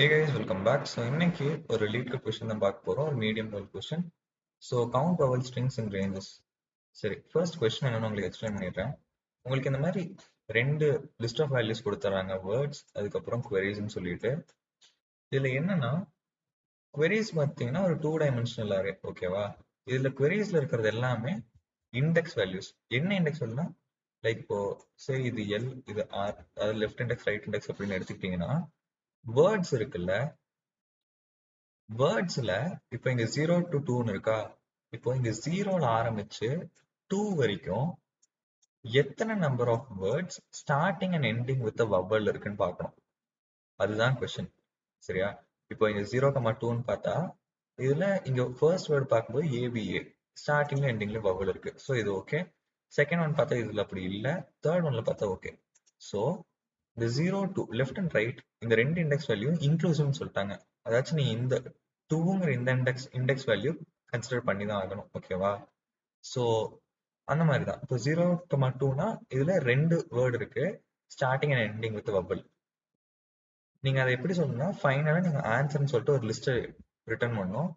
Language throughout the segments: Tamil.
Hey guys, welcome back. So இன்னைக்கு ஒரு lead code question தான் பார்க்க போறோம். ஒரு medium level question. So count vowel strings and ranges. சரி, first question என்னன்னு உங்களுக்கு explain பண்ணிடுறேன். உங்களுக்கு இந்த மாதிரி ரெண்டு list of values கொடுத்துறாங்க, words அதுக்கப்புறம் queries ன்னு சொல்லிட்டு. இதுல என்னன்னா queries பார்த்தீங்கன்னா ஒரு 2-dimensional array, ஓகேவா? இதுல queriesல இருக்கிறது எல்லாமே index values. என்ன index வேல்யூனா லைக் இப்போ சரி இது L இது R, அது லெஃப்ட் இண்டெக்ஸ் ரைட் இண்டெக்ஸ் அப்படின்னு எடுத்துக்கிட்டீங்கன்னா வேர்ட்ஸ் இருக்குல்ல, வேர்ட்ஸ்ல இப்போ இங்க 0 to 2 இருக்கா, இப்போ இங்க 0ல ஆரம்பிச்சு 2 வரைக்கும் எத்தனை number of words starting and ending with vowel இருக்குன்னு பார்க்கணும். அதுதான் கொஸ்டின். சரியா? இப்போ இங்க 0,2ன்னு பார்த்தா இதுல இங்க ஃபர்ஸ்ட் வேர்ட் பார்க்கும்போது ஏபிஏ ஸ்டார்டிங்ல எண்டிங்ல வவல் இருக்கு. ஸோ இது ஓகே. செகண்ட் ஒன் பார்த்தா இதுல அப்படி இல்லை. தேர்ட் ஒன்ல பார்த்தா ஓகே. ஸோ இந்த 0 to லெஃப்ட் அண்ட் ரைட் இந்த ரெண்டு இண்டெக்ஸ் வேல்யூ இன்க்ளூசிவ்னு சொல்லிட்டாங்க. அதாச்சும் நீ இந்த 2ங்கிற இந்த இண்டெக்ஸ் வேல்யூ கன்சிடர் பண்ணி தான் ஆகணும், ஓகேவா? ஸோ அந்த மாதிரி தான். இப்போ 0,2னா இதுல ரெண்டு வேர்டு இருக்கு, ஸ்டார்டிங் அண்ட் எண்டிங் வித் வபிள். நீங்க அதை எப்படி சொல்லணும்னா ஃபைனலா நீங்க ஆன்சர்னு சொல்லிட்டு ஒரு லிஸ்ட் ரிட்டர்ன் பண்ணணும்.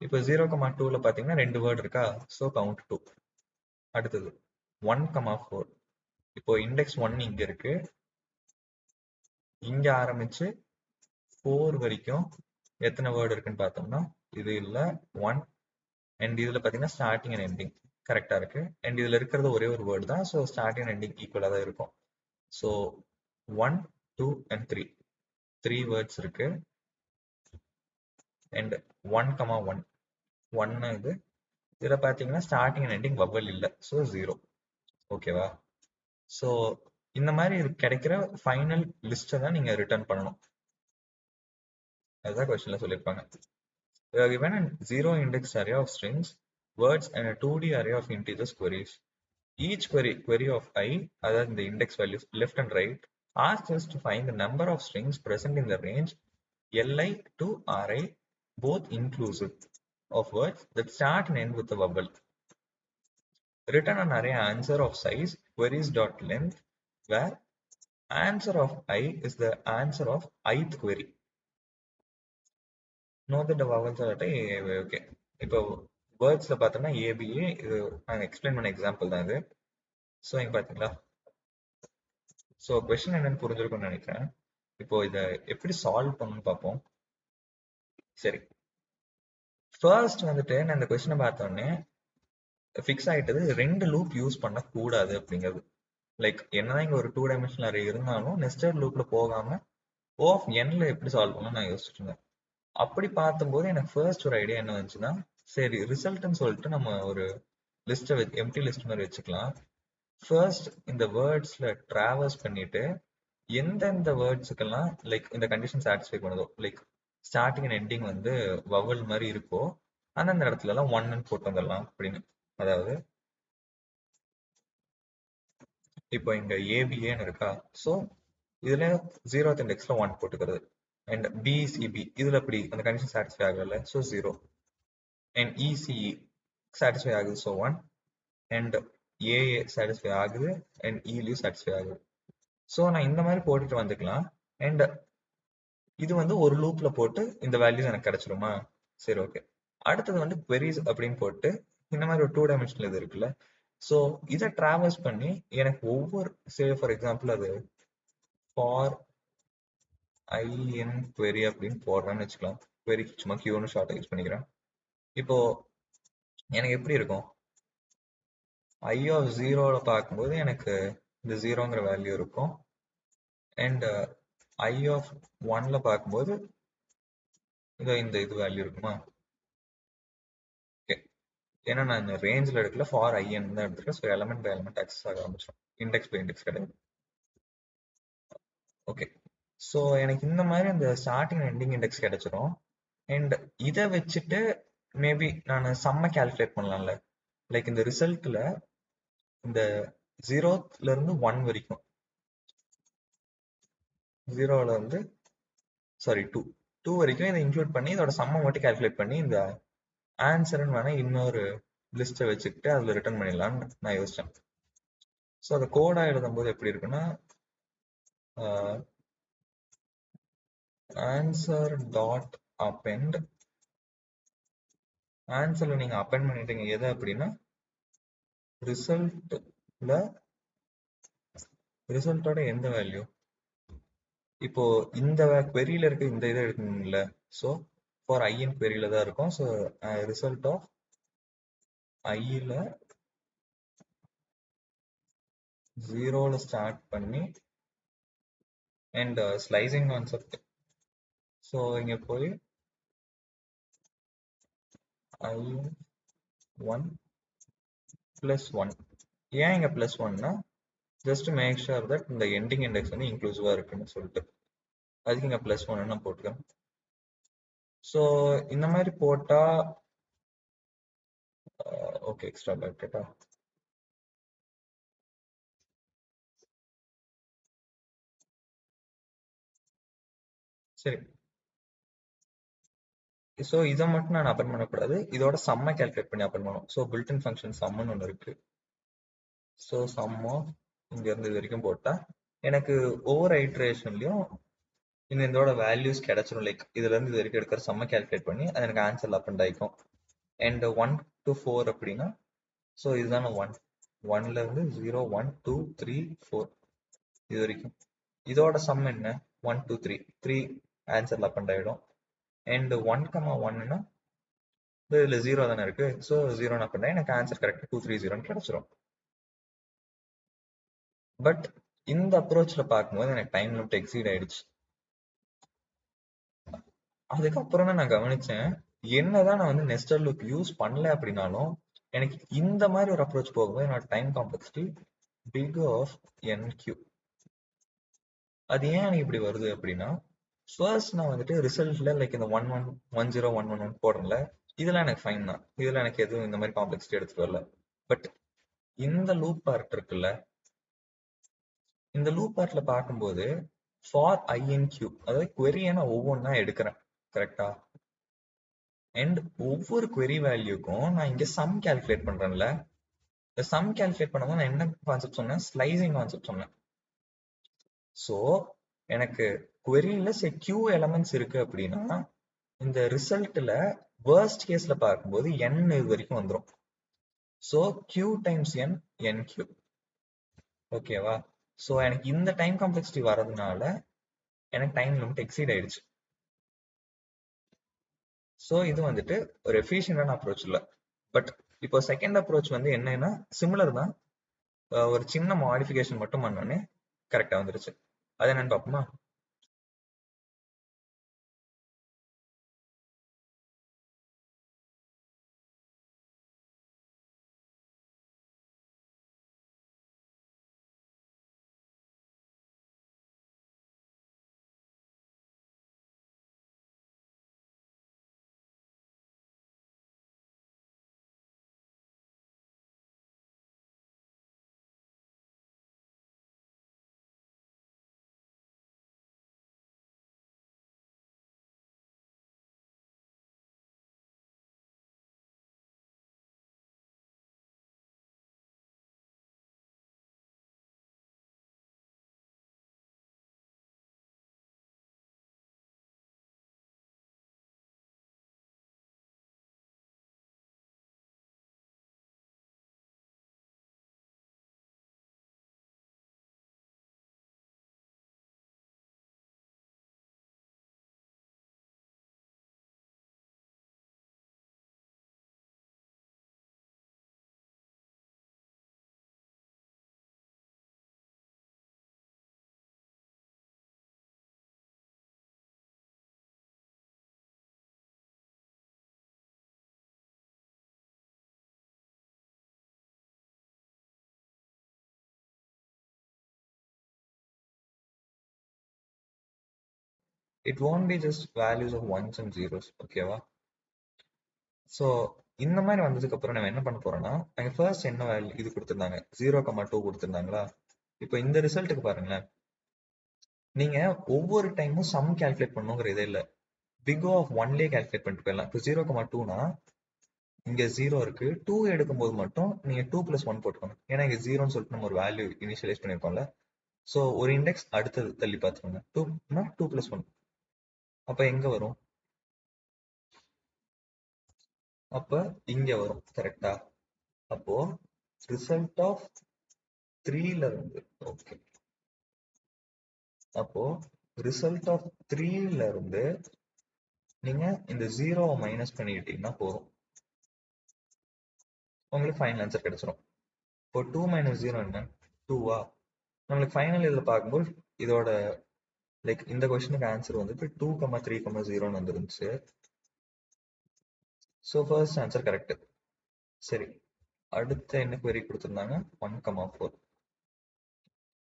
இப்போ 0,2ல பாத்தீங்கன்னா ரெண்டு வேர்டு இருக்கா, ஸோ கவுண்ட் 2. அடுத்தது 1,4. இப்போ இண்டெக்ஸ் 1 இங்க இருக்கு, இங்க ஆரம்பிச்சு 4 வரைக்கும் எத்தனை வேர்டு இருக்குன்னு பார்த்தோம்னா இது இல்ல 1 அண்ட் இதுல பாத்தீங்கன்னா ஸ்டார்டிங் அண்ட் எண்டிங் கரெக்டா இருக்கு. அண்ட் இதுல இருக்கிறது ஒரே ஒரு வேர்டு தான், ஸோ ஸ்டார்டிங் அண்ட் எண்டிங் ஈக்குவலா தான் இருக்கும். ஸோ 1, 2 அண்ட் 3 த்ரீ வேர்ட்ஸ் இருக்கு. அண்ட் 1,1 1 இது இதுல பாத்தீங்கன்னா ஸ்டார்டிங் அண்ட் எண்டிங் வவல் இல்ல, ஸோ 0. ஓகேவா? ஸோ இந்த மாதிரி கிடைக்கிற ஃபைனல் லிஸ்ட்டை தான் நீங்க ரிட்டர்ன் பண்ணணும். அதுதான் கொஸ்டின்ல சொல்லியிருப்பாங்க. We are given a zero index array of strings, words, and a 2D array of integers queries. Each query of I, other than the index values left and right, asks us to find the number of strings present in the range Li to Ri, both inclusive, of words that start and end with a vowel. Return an array answer of size queries.length, where answer of I is the answer of ith query. Note that the vowels are at okay. இப்போ வேர்ட்ஸ்ல பார்த்தோம்னா ஏபிஏ, இது நாங்கள் எக்ஸ்பிளைன் பண்ண எக்ஸாம்பிள் தான் இது. ஸோ இங்க பார்த்தீங்களா? ஸோ கொஸ்டின் என்னன்னு புரிஞ்சிருக்கும்னு நினைக்கிறேன். இப்போ இதை எப்படி சால்வ் பண்ணணும்னு பார்ப்போம். சரி, ஃபர்ஸ்ட் வந்துட்டு நான் இந்த கொஸ்டினை பார்த்தோன்னே ஃபிக்ஸ் ஆயிட்டது ரெண்டு லூப் யூஸ் பண்ணக்கூடாது அப்படிங்கிறது. லைக் என்னதான் இங்க ஒரு 2-dimensional அரே இருந்தாலும் நெஸ்டட் லூப்ல போகாம O of nல எப்படி சால்வ் பண்ணணும் நான் யோசிச்சுட்டு இருந்தேன். அப்படி பார்க்கும்போது எனக்கு ஃபர்ஸ்ட் ஒரு ஐடியா என்ன வந்துச்சுன்னா, சரி ரிசல்ட்னு சொல்லிட்டு நம்ம ஒரு லிஸ்ட்டை எம்டி லிஸ்ட் மாதிரி வச்சுக்கலாம். ஃபர்ஸ்ட் இந்த வேர்ட்ஸ்ல டிராவர்ஸ் பண்ணிட்டு எந்தெந்த வேர்ட்ஸுக்கெல்லாம் லைக் இந்த கண்டிஷன் சாட்டிஸ்ஃபை பண்ணுதோ, லைக் ஸ்டார்டிங் அண்ட் எண்டிங் வந்து வவல் மாதிரி இருக்கோ அந்தந்த இடத்துல எல்லாம் 1ன்னு போட்டு வந்துடலாம் அப்படின்னு. அதாவது இப்போ இங்க ஏபிஏன்னு இருக்கா, ஸோ இதுல 0th இண்டெக்ஸ்ல 1 போட்டுக்கிறது. அண்ட் பிசிபி இதுல அப்படி அந்த கண்டிஷன் சாட்டிஸ்ஃபை ஆகல, ஸோ 0. அண்ட் இசிஇ சாட்டிஸ்ஃபை ஆகுது, ஸோ 1. அண்ட் ஏஏ சாட்டிஸ்ஃபை ஆகுது, அண்ட் இலியும் சாட்டிஸ்ஃபை ஆகுது. ஸோ நான் இந்த மாதிரி போட்டுட்டு வந்துக்கலாம். அண்ட் இது வந்து ஒரு லூப்ல போட்டு இந்த வேல்யூஸ் எனக்கு கிடைச்சிருமா? சரி, ஓகே. அடுத்தது வந்து queries அப்படின்னு போட்டு இந்த மாதிரி ஒரு 2-dimensional இது இருக்குல்ல, ஸோ இதை டிராவல்ஸ் பண்ணி எனக்கு ஒவ்வொரு சே ஃபார் எக்ஸாம்பிள் அது ஃபார் ஐ இன் query அப்படின்னு போடுறேன்னு வச்சுக்கலாம். query சும்மா கியூன்னு ஷார்ட்டா யூஸ் பண்ணிக்கிறேன். இப்போ எனக்கு எப்படி இருக்கும், ஐ ஆஃப் 0ல பார்க்கும்போது எனக்கு இந்த 0ங்கிற வேல்யூ இருக்கும். அண்ட் ஐ ஆஃப் 1ல பார்க்கும்போது இந்த இது வேல்யூ இருக்குமா? ஓகே, ஏன்னா நான் இந்த ரேஞ்சில் எடுக்கல, ஃபார் ஐஎன் தான் எடுத்துருக்கேன். So element by element access ஆக ஆரம்பிச்சிடும், இண்டெக்ஸ் பை இண்டெக்ஸ் கிடையாது. ஓகே, ஸோ எனக்கு இந்த மாதிரி அந்த ஸ்டார்டிங் எண்டிங் இண்டெக்ஸ் கிடைச்சிரும். அண்ட் இதை வச்சுட்டு மேபி நான் சம்ம கால்குலேட் பண்ணலாம்ல. லைக் இந்த ரிசல்ட்ல இந்த 0ல இருந்து 1 வரைக்கும், 0ல இருந்து 2 வரைக்கும் இதை இன்க்ளூட் பண்ணி இதோட சம்ம மட்டும் கால்குலேட் பண்ணி இந்த ஆன்சர்னு வேணா இன்னொரு லிஸ்ட்டை வச்சுக்கிட்டு அதில் ரிட்டர்ன் பண்ணிடலாம்னு நான் யோசிச்சேன். ஸோ அதை கோடாக எழுதும் போது எப்படி இருக்குன்னா, ஆன்சர் டாட் அப்பெண்ட். ஆன்சர்ல நீங்க அப்பெண்ட் பண்ணிட்டீங்க எது அப்படின்னா ரிசல்ட்ல ரிசல்ட்டோட எந்த வேல்யூ. இப்போ இந்த queryல இருக்க இந்த இதை எடுக்கணும்ல, ஸோ ஃபார் ஐஎன் queryல தான் இருக்கும். ஸோ ரிசல்ட் ஆஃப் ஐல 0ல ஸ்டார்ட் பண்ணி அண்ட் ஸ்லைசிங் கான்செப்ட். ஸோ இங்க போய் ஐ 1 பிளஸ் 1. ஏன் இங்க பிளஸ் 1னா ஜஸ்ட் மேக் ஷூர் தட் இந்த எண்டிங் இண்டெக்ஸ் வந்து இன்க்ளூசிவா இருக்குன்னு சொல்லிட்டு அதுக்கு இங்க பிளஸ் 1 நான் போட்டுக்கேன். ஸோ இந்த மாதிரி போட்டா ஓகே எக்ஸ்ட்ரா பேக்கெட்டா. சரி, ஸோ இதை மட்டும் நான் அப்பன் பண்ணக்கூடாது, இதோட சம்மை கால்குலேட் பண்ணி அப்பன் பண்ணணும். ஸோ பில்டின் ஃபங்க்ஷன் சம்முன்னு ஒன்று இருக்கு. ஸோ சம் ஆஃப் இங்க இருந்து இது வரைக்கும் போட்டா எனக்கு ஒவ்வொரு ஐட்ரேஷன்லயும் இதோட வேல்யூஸ் கிடைச்சிடும். லைக் இதுல இருந்து இது வரைக்கும் எடுக்கிற சம்மை கால்குலேட் பண்ணி அது எனக்கு ஆன்சர்ல அப்பன் ஆயிக்கும். அண்ட் 1 to 4 அப்படின்னா ஸோ இதுதானே 1. 1ல இருந்து 0 1 2 3 4 இது வரைக்கும் இதோட சம் என்ன 1 2 3 3 ஆன்சர்ல அப்பன் ஆயிடும். அண்ட் 1,1ன்னா இதுல 0 தானே இருக்கு. ஸோ 0 பண்ணா எனக்கு ஆன்சர் கரெக்டா 230 கிடைச்சிரும். பட் இந்த அப்ரோச்ல பார்க்கும்போது எனக்கு டைம் லிமிட் எக்ஸீட் ஆயிடுச்சு. அதுக்கப்புறம் தான் நான் கவனிச்சேன், என்னதான் நான் வந்து நெஸ்டட் லூப் யூஸ் பண்ணல அப்படின்னாலும் எனக்கு இந்த மாதிரி ஒரு அப்ரோச் போகும்போது என்னோட டைம் காம்ப்ளெக்சிட்டி பிக் ஆஃப் என்கியூ. அது ஏன் எனக்கு இப்படி வருது அப்படின்னா ஃபர்ஸ்ட் நான் வந்துட்டு ரிசல்ட்ல லைக் இந்த 1 1 1 0 1 1 1 போடுறேன்ல, இதெல்லாம் எனக்கு ஃபைன் தான், இதெல்லாம் எனக்கு எதுவும் இந்த மாதிரி காம்ப்ளெக்சிட்டி எடுத்துட்டு வரல. பட் இந்த லூப் பார்ட் இருக்குல்ல, இந்த லூப் பார்ட்ல பார்க்கும்போது ஃபார் ஐஎன்கியூ அதாவது query நான் ஒவ்வொன்றா எடுக்கிறேன் கரெக்டா. அண்ட் ஒவ்வொரு query வேல்யூக்கும் நான் இங்க சம் கால்குலேட் பண்றேன்ல, இந்த சம் கால்குலேட் பண்ணும்போது நான் என்ன கான்செப்ட் சொன்னேன், ஸ்லைசிங் கான்செப்ட் சொன்னேன். ஸோ எனக்கு queryல q எலமெண்ட்ஸ் இருக்கு அப்படின்னா இந்த ரிசல்ட்ல வேர்ஸ்ட் கேஸ்ல பார்க்கும்போது n இது வரைக்கும் வந்துடும். So q times n nq. ஓகேவா. ஸோ எனக்கு இந்த டைம் காம்ப்ளெக்சிட்டி வரதுனால எனக்கு டைம் லிமிட் எக்ஸீட் ஆயிடுச்சு. ஸோ இது வந்துட்டு ஒரு எஃபிஷியன்டான அப்ரோச் இல்லை. பட் இப்போ செகண்ட் அப்ரோச் வந்து என்னன்னா சிமிலர் தான், ஒரு சின்ன மாடிஃபிகேஷன் மட்டும் பண்ணோன்னே கரெக்டா வந்துருச்சு. அது என்னன்னு பார்ப்போமா. It won't be just values of ones and zeros. ஓகேவா. ஸோ இந்த மாதிரி வந்ததுக்கு அப்புறம் நம்ம என்ன பண்ண போறோம்னா, அங்க ஃபர்ஸ்ட் என்ன வேல்யூ இது கொடுத்துருந்தாங்க 0,2 கொடுத்துருந்தாங்களா. இப்போ இந்த ரிசல்ட்டுக்கு பாருங்களேன், நீங்க ஒவ்வொரு டைமும் சம் கால்குலேட் பண்ணுங்கிற இதே இல்லை, பிக் ஆஃப் ஒன்லேயே கால்குலேட் பண்ணிட்டு போயிடலாம். இப்போ 0,2னா இங்க 0 இருக்கு, 2 எடுக்கும்போது மட்டும் நீங்க 2 + 1 போட்டுக்கணும். ஏன்னா இங்க 0ன்னு சொல்லிட்டு நம்ம ஒரு வேல்யூ இனிஷியலைஸ் பண்ணிருக்கோம்ல. ஸோ ஒரு இண்டெக்ஸ் அடுத்தது தள்ளி பார்த்துக்கோங்க. 2னா 2 + 1. அப்ப எங்க வரும்? அப்ப இங்க வரும். கரெக்டா? அப்போ ரிசல்ட் ஆஃப் 3ல இருந்து ஓகே. அப்போ ரிசல்ட் ஆஃப் 3ல இருந்து நீங்க இந்த 0 மைனஸ் பண்ணிக்கிட்டீங்கன்னா போதும். உங்களுக்கு ஃபைனல் ஆன்சர் கிடைச்சிடும். இப்போ 2 மைனஸ் 0 என்ன? 2வா? நம்மளுக்கு ஃபைனல் இதில் பார்க்கும்போது இதோட லைக் இந்த கொஸ்டினுக்கு ஆன்சர் வந்துட்டு 2, 3, 0ன்னு வந்துருந்துச்சு. So first answer correct. சரி, அடுத்த என்ன query கொடுத்துருந்தாங்க? 1, 4.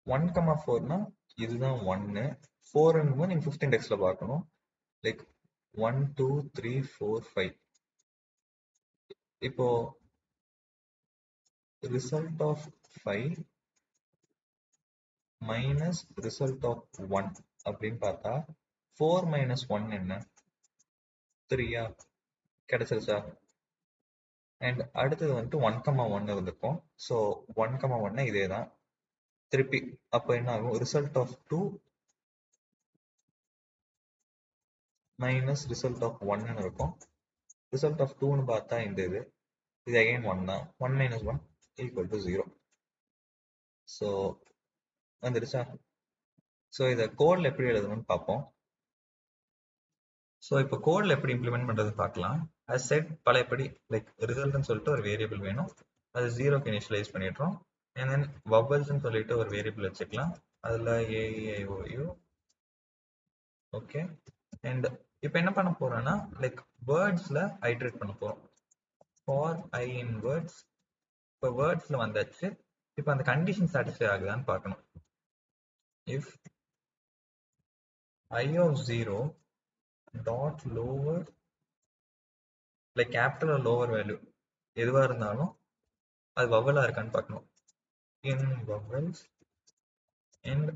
1, 4னா இதுதான் 1. 4ன்னு நீங்க 15 டெக்ஸ்ட்ல பார்க்கணும். லைக் 1, 2, 3, 4, 5. இப்போ result of 5 minus result of 1 அப்படின்னு பார்த்தா 4 மைனஸ் 1 என்ன? 3யா? கிடைச்சிருச்சா? அண்ட் அடுத்தது வந்துட்டு 1, 1 இருந்திருக்கும். ஸோ 1, 1 இதே தான் திருப்பி. அப்போ என்ன ஆகும்? Result of 2 minus result of 1 இருக்கும். ரிசல்ட் ஆஃப் 2ன்னு பார்த்தா இந்த இது அகைன் 1 தான். 1 மைனஸ் 1 ஈக்குவல் டு 0. ஸோ வந்துடுச்சா? ஸோ இதை கோடில் எப்படி எழுதணும்னு பார்ப்போம். ஸோ இப்போ கோடில் எப்படி இம்ப்ளிமெண்ட் பண்ணுறது பார்க்கலாம். அது செட் பழையபடி லைக் ரிசல்ட்னு சொல்லிட்டு ஒரு வேரியபிள் வேணும். அது 0க்கு இனிஷியலைஸ் பண்ணிடுறோம். அண்ட் தென் வவல்ஸ்ன்னு சொல்லிட்டு ஒரு வேரியபிள் வச்சுக்கலாம். அதில் AEIOU. ஓகே. அண்ட் இப்போ என்ன பண்ண போறோம்னா லைக் வேர்ட்ஸில் ஐட்ரேட் பண்ண போகிறோம். For i in words. இப்போ வேர்ட்ஸில் வந்தாச்சு. இப்போ அந்த கண்டிஷன் சாட்டிஸ்ஃபை ஆகுதான்னு பார்க்கணும். If I of 0 dot lower like capital lower value எதுவாக இருந்தாலும் அது வவலாக இருக்கான்னு பார்க்கணும். In vowels and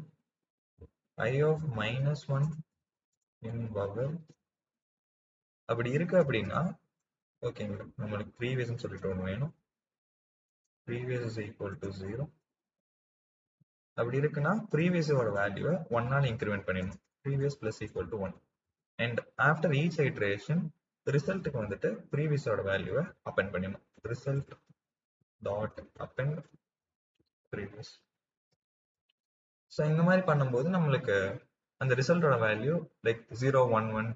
I of minus 1 in vowel அப்படி இருக்கு அப்படின்னா ஓகேங்களா, நம்மளுக்கு ப்ரீவியஸ்ன்னு சொல்லிட்டு ஒன்று வேணும். Previous is equal to 0. அப்படி இருக்குன்னா ப்ரீவியஸோட வேல்யூவை 1ஆல் இன்க்ரிமெண்ட் பண்ணிடணும். Previous plus equal to 1. And after each iteration ரிசல்ட்டுக்கு வந்துட்டு ப்ரீவியஸோட வேல்யூவை அப்பெண்ட் பண்ணிடணும். Result dot append previous. So இந்த மாதிரி பண்ணும்போது நம்மளுக்கு அந்த ரிசல்ட்டோட வேல்யூ லைக் 0, 1, 1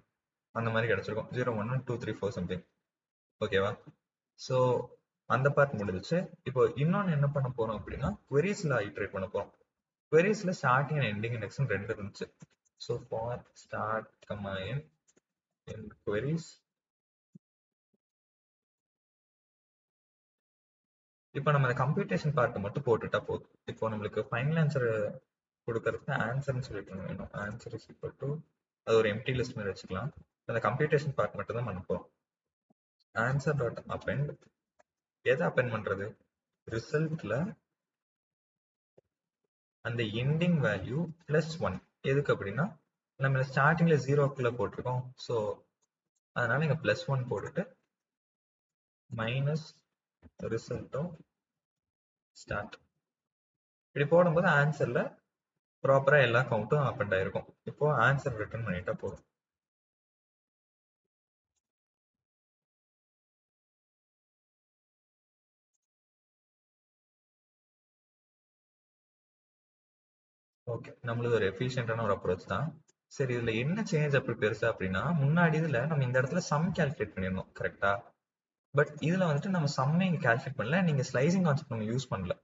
அந்த மாதிரி கிடைச்சிருக்கும். 0, 1, 1, 2, 3, 4 சம்திங். ஓகேவா? ஸோ அந்த பார்ட் முடிஞ்சிச்சு. இப்போ இன்னொன்று என்ன பண்ண போறோம் அப்படின்னா queriesல ஐட்ரேட் பண்ண போறோம். queriesல ஸ்டார்டிங் அண்ட் எண்டிங் இண்டெக்ஸ் 2 இருந்துச்சு. So for start comma end in queries. இப்போ நம்ம அந்த கம்ப்யூட்டேஷன் பார்ட் மட்டும் போட்டுட்டா போதும். இப்போ நம்மளுக்கு ஃபைனல் ஆன்சர் கொடுக்கறதுக்கு ஆன்சர்னு சொல்லிட்டு வேணும். ஆன்சர் இஸ் ஈக்குவல் டு அது ஒரு எம்டி லிஸ்ட் மாதிரி வச்சுக்கலாம். அந்த கம்ப்யூட்டேஷன் பார்ட் மட்டும் தான் பண்ண போறோம். Answer dot append. எதை அப்பெண்ட் பண்றது? ரிசல்ட்ல அந்த எண்டிங் வேல்யூ +1. எதுக்கு அப்படின்னா நம்ம ஸ்டார்டிங்ல 0க்குள்ள போட்டிருக்கோம். ஸோ அதனால இங்க +1 போட்டுட்டு மைனஸ் ரிசல்ட் ஆஃப் ஸ்டார்ட். இப்படி போடும்போது ஆன்சர்ல ப்ராப்பரா எல்லா கவுண்ட்டும் அப்பெண்ட் ஆயிருக்கும். இப்போ ஆன்சர் ரிட்டர்ன் பண்ணிட்டா போதும். ஓகே, நம்மளது ஒரு எஃபிஷியன்டான ஒரு அப்ரோச் தான். சரி, இதுல என்ன சேஞ்ச் அப்படி பெருசா அப்படின்னா முன்னாடி இதுல நம்ம இந்த இடத்துல சம் கால்குலேட் பண்ணிடணும். கரெக்டா? பட் இதுல வந்துட்டு நம்ம சம்மே இங்க கால்குலேட் பண்ணல. நீங்க ஸ்லைசிங் கான்செப்ட் நம்ம யூஸ் பண்ணல.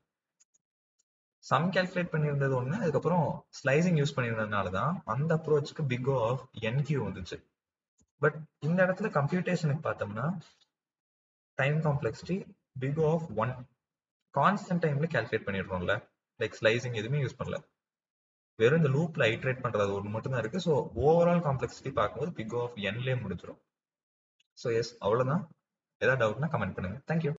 சம் கால்குலேட் பண்ணியிருந்தது ஒன்று, அதுக்கப்புறம் ஸ்லைசிங் யூஸ் பண்ணியிருந்ததுனால தான் அந்த அப்ரோச்சுக்கு பிக் ஆஃப் NQ வந்துச்சு. பட் இந்த இடத்துல கம்ப்யூட்டேஷனுக்கு பார்த்தோம்னா time complexity big of 1 constant டைம்ல கால்குலேட் பண்ணிடுறோம்ல. லைக் ஸ்லைசிங் எதுவுமே யூஸ் பண்ணல. வெறும் இந்த லூப்ல ஐட்ரேட் பண்றது ஒன்று மட்டும் தான் இருக்கு. ஸோ ஓவரால் காம்ப்ளெக்சிட்டி பார்க்கும்போது பிக் ஆஃப் Nலயே முடிஞ்சிடும். ஸோ எஸ், அவ்வளோதான். ஏதாவது டவுட்னா கமெண்ட் பண்ணுங்க. தேங்க்யூ.